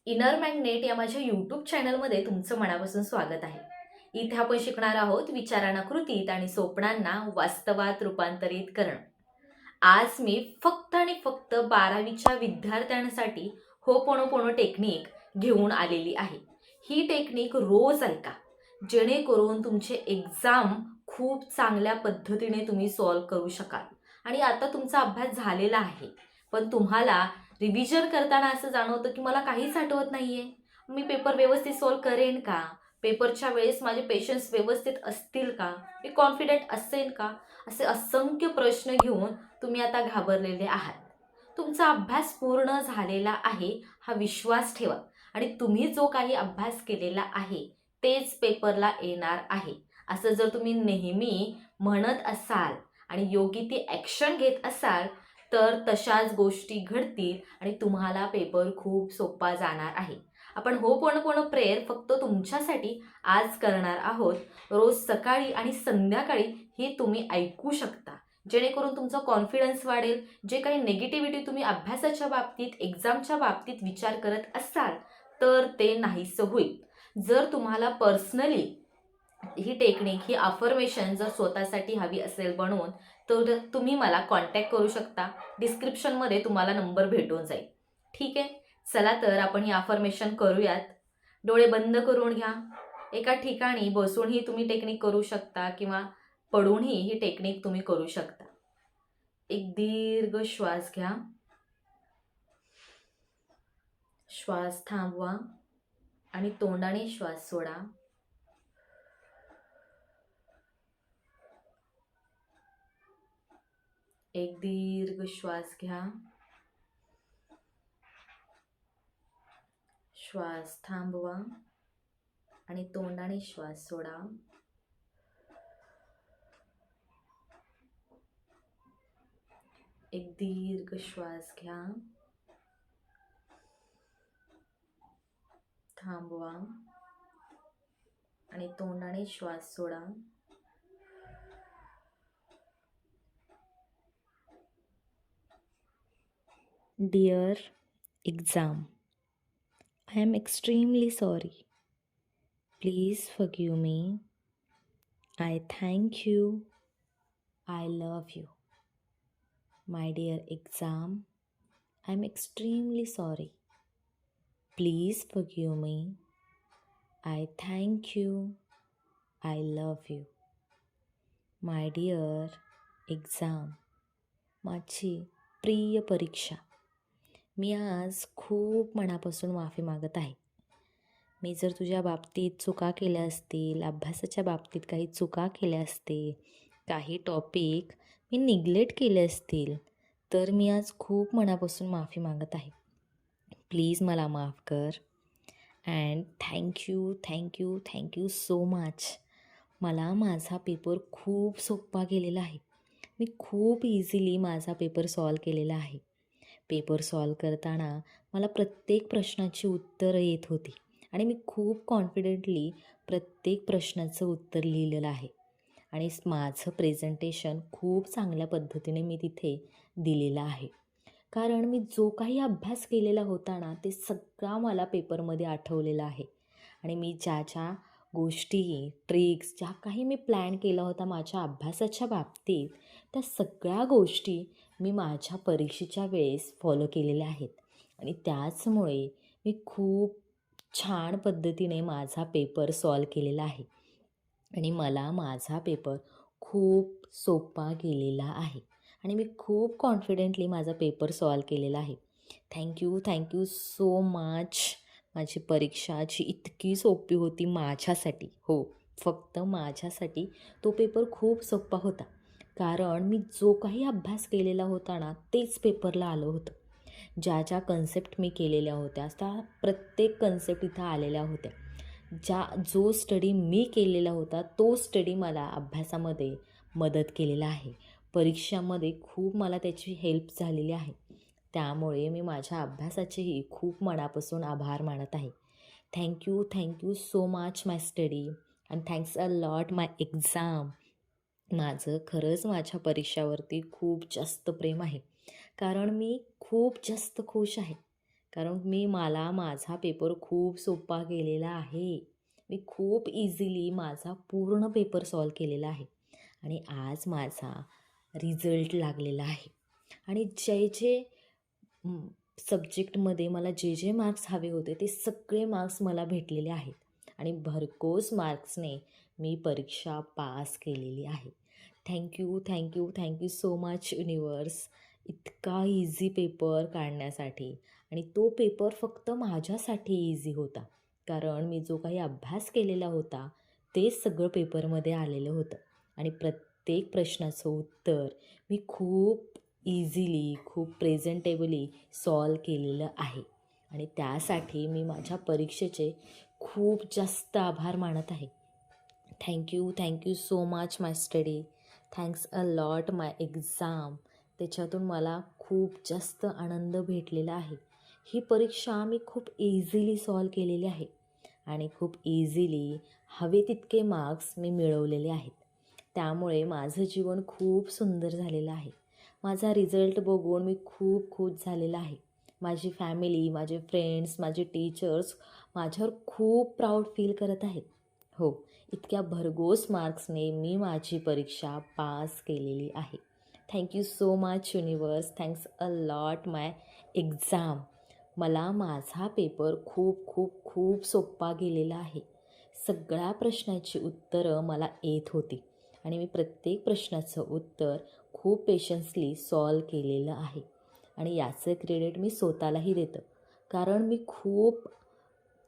Inner magnet या माझ्या YouTube चॅनलमध्ये तुमचं मनापासून स्वागत आहे. इथे आपण शिकणार आहोत विचारांना कृतीत आणि स्वप्नांना वास्तवात रूपांतरित करणं. आज मी फक्त आणि फक्त 12वीच्या विद्यार्थ्यांसाठी होपोनोपोनो टेक्निक घेऊन आलेली आहे. ही टेक्निक रोज ऐका, जेणेकरून तुमचे एक्झाम खूप चांगल्या पद्धतीने तुम्ही सॉल्व्ह करू शकाल. आणि आता तुमचा अभ्यास झालेला आहे, पण तुम्हाला रिव्हिजन करताना असं जाणवतं की मला काहीच आठवत नाहीये. मी पेपर व्यवस्थित सॉल्व्ह करेन का? पेपरच्या वेळेस माझे पेशन्स व्यवस्थित असतील का? मी कॉन्फिडेंट असेल का? असे असंख्य प्रश्न घेऊन तुम्ही आता घाबरलेले आहात. तुमचा अभ्यास पूर्ण झालेला आहे हा विश्वास ठेवा आणि तुम्ही जो काही अभ्यास केलेला आहे तेच पेपरला येणार आहे असं जर तुम्ही नेहमी म्हणत असाल आणि योग्य ती ॲक्शन घेत असाल तर तशाच गोष्टी घडतील आणि तुम्हाला पेपर खूप सोपा जाणार आहे. आपण होपोनोपोनो प्रेयर फक्त तुमच्यासाठी आज करणार आहोत. रोज सकाळी आणि संध्याकाळी ही तुम्ही ऐकू शकता, जेणेकरून तुमचा कॉन्फिडन्स वाढेल. जे काही निगेटिव्हिटी तुम्ही अभ्यासाच्या बाबतीत, एक्झामच्या बाबतीत विचार करत असाल तर ते नाहीसं होईल. जर तुम्हाला पर्सनली ही टेक्निक, ही अफर्मेशन जर स्वतःसाठी हवी असेल बनवून, तर तुम्ही मला कॉन्टॅक्ट करू शकता. डिस्क्रिप्शनमध्ये तुम्हाला नंबर भेटून जाईल. ठीक आहे, चला तर आपण ही अफर्मेशन करूयात. डोळे बंद करून घ्या. एका ठिकाणी बसूनही तुम्ही टेक्निक करू शकता किंवा पडूनही ही टेक्निक तुम्ही करू शकता. एक दीर्घ श्वास घ्या, श्वास थांबवा आणि तोंडाने श्वास सोडा. एक दीर्घ श्वास घ्या, श्वास थांबवा आणि तोंडाने श्वास सोडा. एक दीर्घ श्वास घ्या, थांबवा आणि तोंडाने श्वास सोडा. Dear exam, I am extremely sorry. Please forgive me. I thank you. I love you. My dear exam, I am extremely sorry. Please forgive me. I thank you. I love you. My dear exam, माझी प्रिय परीक्षा, मी आज खूप मनापासून माफी मागत आहे. मी जर तुझ्या बाबतीत चुका केल्या असतील, अभ्यासाच्या बाबतीत काही चुका केल्या असतील, काही टॉपिक मी निग्लेक्ट केले असतील, तर मी आज खूप मनापासून माफी मागत आहे. प्लीज मला माफ कर. And thank you so much. मला माझा पेपर खूप सोपा गेलेला आहे. मी खूप इझिली माझा पेपर सॉल्व केलेला आहे. पेपर सॉल्व करताना मला प्रत्येक प्रश्नाची उत्तरं येत होती आणि मी खूप कॉन्फिडेंटली प्रत्येक प्रश्नाचं उत्तर लिहिलेलं आहे आणि माझं प्रेझेंटेशन खूप चांगल्या पद्धतीने मी तिथे दिलेलं आहे. कारण मी जो काही अभ्यास केलेला होता ना, ते सगळा मला पेपरमध्ये आठवलेला आहे आणि मी ज्या गोष्टी, ट्रिक्स, ज्या काही मी प्लॅन केला होता माझ्या अभ्यासाच्या बाबतीत, त्या सगळ्या गोष्टी मी माझ्या परीक्षेच्या वेळेस फॉलो केलेल्या आहेत आणि त्याचमुळे मी खूप छान पद्धतीने माझा पेपर सॉल्व केलेला आहे आणि मला माझा पेपर खूप सोपा गेलेला आहे आणि मी खूप कॉन्फिडेंटली माझा पेपर सॉल्व केलेला आहे. Thank you so much. माझी परीक्षा जी इतकी सोपी होती माझ्यासाठी, हो, फक्त माझ्यासाठी तो पेपर खूप सोपा होता. कारण मी जो काही अभ्यास केलेला होता ना, तेच पेपरला आलं होतं. ज्या कन्सेप्ट मी केलेल्या होत्या त्या प्रत्येक कन्सेप्ट इथं आलेल्या होत्या. जो स्टडी मी केलेला होता तो स्टडी मला अभ्यासामध्ये मदत केलेला आहे. परीक्षामध्ये खूप मला त्याची हेल्प झालेली आहे. त्यामुळे मी माझ्या अभ्यासाचेही खूप मनापासून आभार मानत आहे. Thank you so much my study and thanks a lot my exam. माझं खरंच माझ्या परीक्षावरती खूप जास्त प्रेम आहे कारण मी खूप जास्त खुश आहे. कारण मला माझा पेपर खूप सोपा केलेला आहे. मी खूप इझिली माझा पूर्ण पेपर सॉल्व केलेला आहे आणि आज माझा रिझल्ट लागलेला आहे. आणि जे सब्जेक्टमध्ये मला जे मार्क्स हवे होते ते सगळे मार्क्स मला भेटलेले आहेत आणि भरघोस मार्क्सने मी परीक्षा पास केलेली आहे. थँक्यू सो मच युनिवर्स, इतका इझी पेपर काढण्यासाठी. आणि तो पेपर फक्त माझ्यासाठी इझी होता, कारण मी जो काही अभ्यास केलेला होता तेच सगळं पेपरमध्ये आलेलं होतं आणि प्रत्येक प्रश्नाचं उत्तर मी खूप इझिली, खूप प्रेझेंटेबली सॉल्व केलेलं आहे. आणि त्यासाठी मी माझ्या परीक्षेचे खूप जास्त आभार मानत आहे. Thank you so much my study. Thanks a lot my exam. त्याच्यातून मला खूप जास्त आनंद भेटलेला आहे. ही परीक्षा मी खूप इझिली सॉल्व केलेली आहे आणि खूप इझिली हवे तितके मार्क्स मी मिळवलेले आहेत. त्यामुळे माझं जीवन खूप सुंदर झालेलं आहे. माझा रिझल्ट बघून मी खूप खुश झालेला आहे. माझी फॅमिली, माझे फ्रेंड्स, माझे टीचर्स माझ्यावर खूप प्राऊड फील करत आहेत. हो, इतक्या भरघोस मार्क्सने मी माझी परीक्षा पास केलेली आहे. Thank you so much universe. Thanks a lot my exam. मला माझा पेपर खूप खूप खूप सोपा गेलेला आहे. सगळ्या प्रश्नाची उत्तरं मला येत होती आणि मी प्रत्येक प्रश्नाचं उत्तर खूप पेशन्सली सॉल्व केलेलं आहे. आणि याचं क्रेडिट मी स्वतःलाही देतं, कारण मी खूप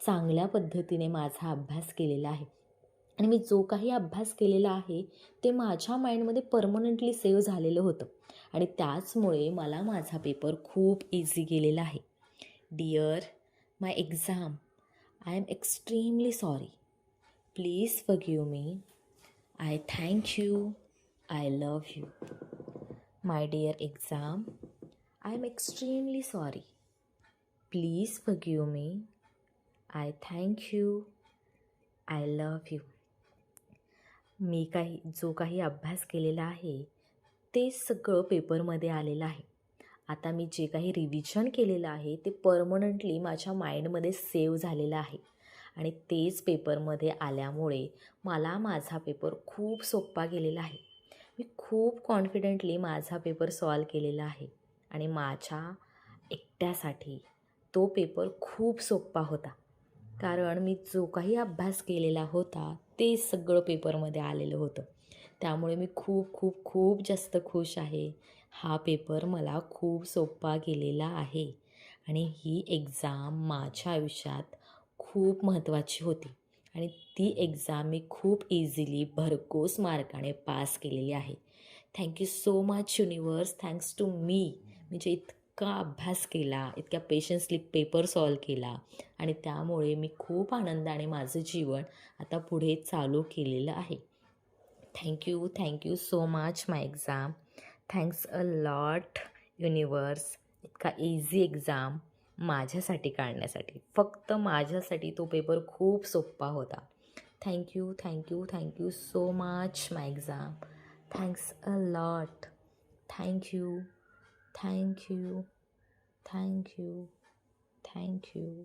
चांगल्या पद्धतीने माझा अभ्यास केलेला आहे आणि मी जो काही अभ्यास केलेला आहे ते माझ्या माइंडमध्ये परमनंटली सेव्ह झालेलं होतं आणि त्याचमुळे मला माझा पेपर खूप इझी गेलेला आहे. Dear my exam, I am extremely sorry. Please forgive me. I thank you. I love you. My dear exam, I am extremely sorry. Please forgive me. I thank you. I love you. मी जो काही अभ्यास केलेला आहे ते सगळं पेपरमध्ये आलेलं आहे. आता मी जे काही रिव्हिजन केलेलं आहे ते परमनंटली माझ्या माइंडमध्ये सेव्ह झालेलं आहे आणि तेच पेपरमध्ये आल्यामुळे मला माझा पेपर खूप सोपा गेलेला आहे. मी खूप कॉन्फिडेंटली माझा पेपर सॉल्व केलेला आहे आणि माझ्या एकट्यासाठी तो पेपर खूप सोपा होता, कारण मी जो काही अभ्यास केलेला होता ते सगळं पेपरमध्ये आलेलं होतं. त्यामुळे मी खूप खूप खूप जास्त खुश आहे. हा पेपर मला खूप सोपा गेलेला आहे आणि ही एक्झाम माझ्या आयुष्यात खूप महत्त्वाची होती आणि ती एक्झाम मी खूप इझिली भरघोस मार्काने पास केलेली आहे. Thank you so much universe. Thanks to me. म्हणजे इतका अभ्यास केला, इतक्या पेशन्सली पेपर सॉल्व केला आणि त्यामुळे मी खूप आनंदाने माझं जीवन आता पुढे चालू केलेलं आहे. Thank you so much my exam. Thanks a lot universe. इतका इझी एक्झाम माझ्यासाठी काढण्यासाठी, फक्त माझ्यासाठी तो पेपर खूप सोपा होता. Thank you so much my exam. Thanks a lot. Thank you thank you thank you thank you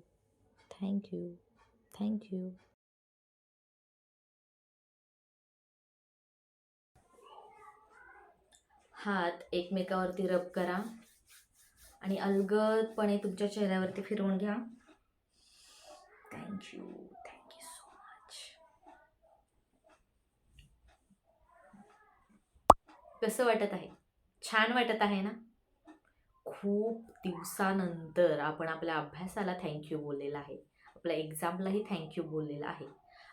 thank you thank you. हात एकमेकावरती रब करा आणि अलगदपणे तुमच्या चेहऱ्यावरती फिरवून घ्या. Thank you so much. कसं वाटत आहे? छान वाटत आहे ना? खूप दिवसानंतर आपण आपल्या अभ्यासाला थँक्यू बोललेला आहे, आपल्या एक्झामलाही थँक्यू बोललेला आहे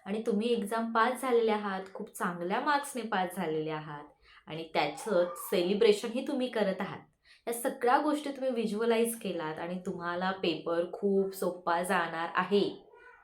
आणि तुम्ही एक्झाम पास झालेले आहात, खूप चांगल्या मार्क्सने पास झालेले आहात आणि त्याचं सेलिब्रेशनही तुम्ही करत आहात. या सगळ्या गोष्टी तुम्ही व्हिज्युअलाइज केलात आणि तुम्हाला पेपर खूप सोपा जाणार आहे.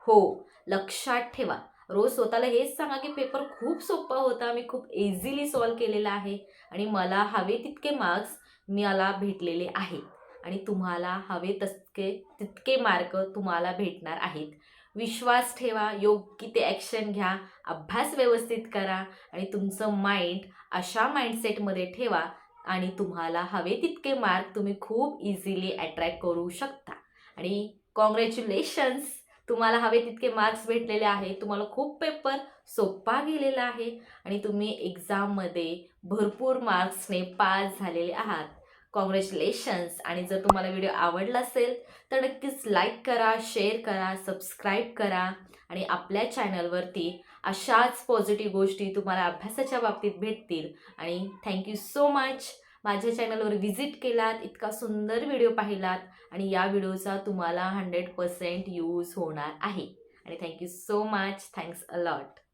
हो, लक्षात ठेवा. रोज स्वतःला हेच सांगा की पेपर खूप सोपा होता, मी खूप इझिली सॉल्व केलेला आहे आणि मला हवे तितके मार्क्स मला भेटलेले आहेत आणि तुम्हाला हवे तितके मार्क तुम्हाला भेटणार आहेत. विश्वास ठेवा, योग्य ते ॲक्शन घ्या, अभ्यास व्यवस्थित करा आणि तुमचं माइंड अशा माइंडसेटमध्ये ठेवा आणि तुम्हाला हवे तितके मार्क तुम्ही खूप इझिली अट्रॅक्ट करू शकता. आणि कॉंग्रॅच्युलेशन्स, तुम्हाला हवे तितके मार्क्स भेटलेले आहे. तुम्हाला खूप पेपर सोपा गेलेला आहे आणि तुम्ही एक्झाममध्ये भरपूर मार्क्सने पास झालेले आहात. कॉंग्रॅच्युलेशन्स. आणि जर तुम्हाला व्हिडिओ आवडला असेल तर नक्कीच लाईक करा, शेअर करा, सबस्क्राईब करा आणि आपल्या चॅनलवरती अशाच पॉझिटिव्ह गोष्टी तुम्हाला अभ्यासाच्या बाबतीत भेटतील. आणि थँक्यू सो मच. माझ्या चॅनलवर व्हिजिट केलात, इतका सुंदर व्हिडिओ पाहिलात आणि या व्हिडिओचा तुम्हाला 100% यूज होणार आहे. आणि thank you so much. Thanks a lot.